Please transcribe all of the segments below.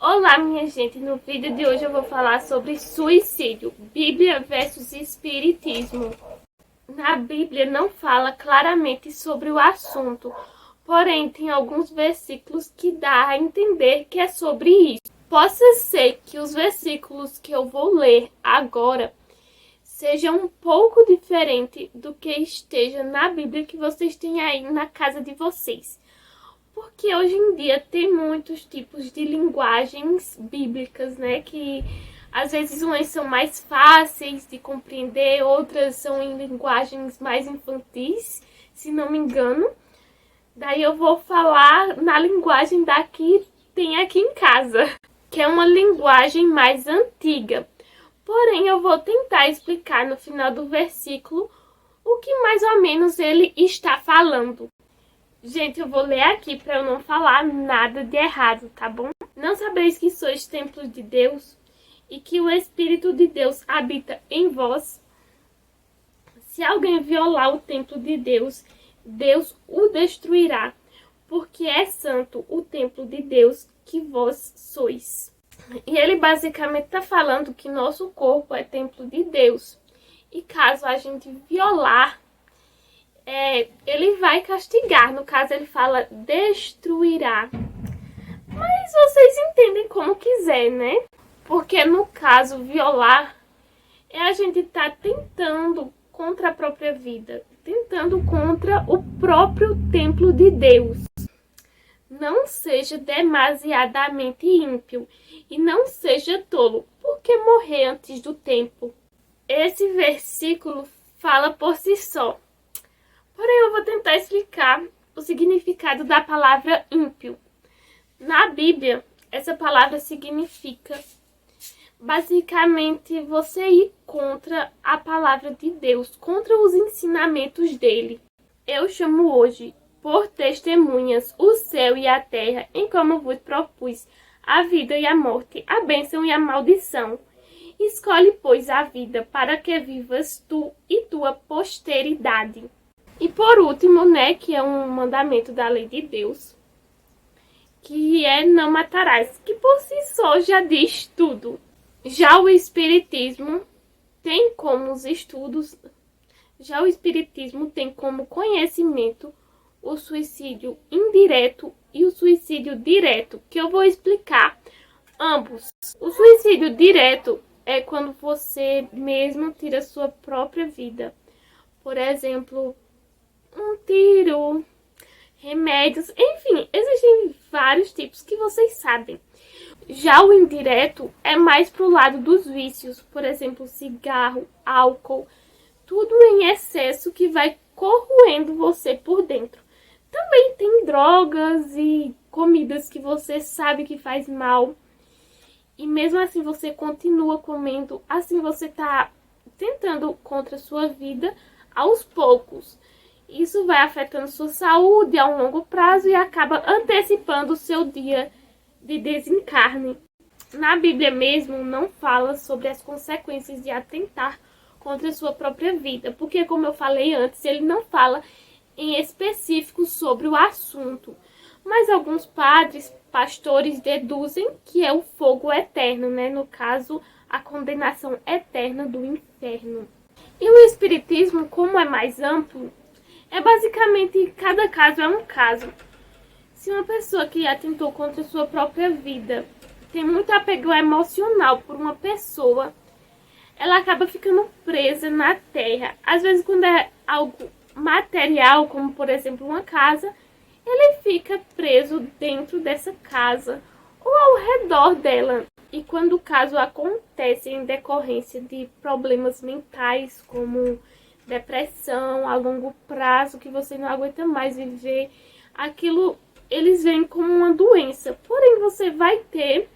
Olá, minha gente, no vídeo de hoje eu vou falar sobre suicídio, Bíblia versus Espiritismo. Na Bíblia não fala claramente sobre o assunto, porém tem alguns versículos que dá a entender que é sobre isso. Possa ser que os versículos que eu vou ler agora sejam um pouco diferente do que esteja na Bíblia que vocês têm aí na casa de vocês. Porque hoje em dia tem muitos tipos de linguagens bíblicas, né? Que às vezes umas são mais fáceis de compreender, outras são em linguagens mais infantis, se não me engano. Daí eu vou falar na linguagem da que tem aqui em casa, que é uma linguagem mais antiga. Porém, eu vou tentar explicar no final do versículo o que mais ou menos ele está falando. Gente, eu vou ler aqui para eu não falar nada de errado, tá bom? Não sabeis que sois templos de Deus e que o Espírito de Deus habita em vós? Se alguém violar o templo de Deus, Deus o destruirá, porque é santo o templo de Deus que vós sois. E ele basicamente está falando que nosso corpo é templo de Deus. E caso a gente violar, ele vai castigar. No caso, ele fala destruirá. Mas vocês entendem como quiser, né? Porque no caso, violar é a gente tá tentando contra a própria vida, tentando contra o próprio templo de Deus. Não seja demasiadamente ímpio e não seja tolo, porque morrer antes do tempo. Esse versículo fala por si só. Porém, eu vou tentar explicar o significado da palavra ímpio. Na Bíblia, essa palavra significa basicamente você ir contra a palavra de Deus, contra os ensinamentos dele. Eu chamo hoje por testemunhas o céu e a terra, em como vos propus a vida e a morte, a bênção e a maldição. Escolhe, pois, a vida, para que vivas tu e tua posteridade. E por último, né, que é um mandamento da lei de Deus, que é não matarás, que por si só já diz tudo. Já o Espiritismo tem como conhecimento o suicídio indireto e o suicídio direto, que eu vou explicar ambos. O suicídio direto é quando você mesmo tira sua própria vida. Por exemplo, um tiro, remédios, enfim, existem vários tipos que vocês sabem. Já o indireto é mais pro lado dos vícios, por exemplo, cigarro, álcool, tudo em excesso que vai corroendo você por dentro. Também tem drogas e comidas que você sabe que faz mal e mesmo assim você continua comendo, assim você tá tentando contra a sua vida aos poucos. Isso vai afetando sua saúde a um longo prazo e acaba antecipando o seu dia de desencarne. Na Bíblia mesmo não fala sobre as consequências de atentar contra a sua própria vida, porque como eu falei antes, ele não fala em específico sobre o assunto. Mas alguns padres, pastores deduzem que é o fogo eterno, né? No caso, a condenação eterna do inferno. E o Espiritismo, como é mais amplo, é basicamente, cada caso é um caso. Se uma pessoa que atentou contra a sua própria vida tem muito apego emocional por uma pessoa, ela acaba ficando presa na terra. Às vezes, quando é algo material, como por exemplo uma casa, ele fica preso dentro dessa casa ou ao redor dela. E quando o caso acontece em decorrência de problemas mentais, como depressão a longo prazo, que você não aguenta mais viver, aquilo eles veem como uma doença. Porém, você vai ter,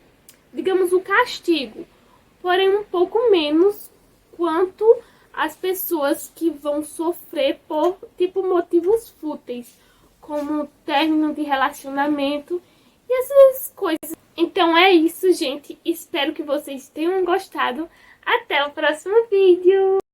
digamos, o castigo, porém um pouco menos quanto as pessoas que vão sofrer por, tipo, motivos fúteis, como término de relacionamento e essas coisas. Então é isso, gente. Espero que vocês tenham gostado. Até o próximo vídeo!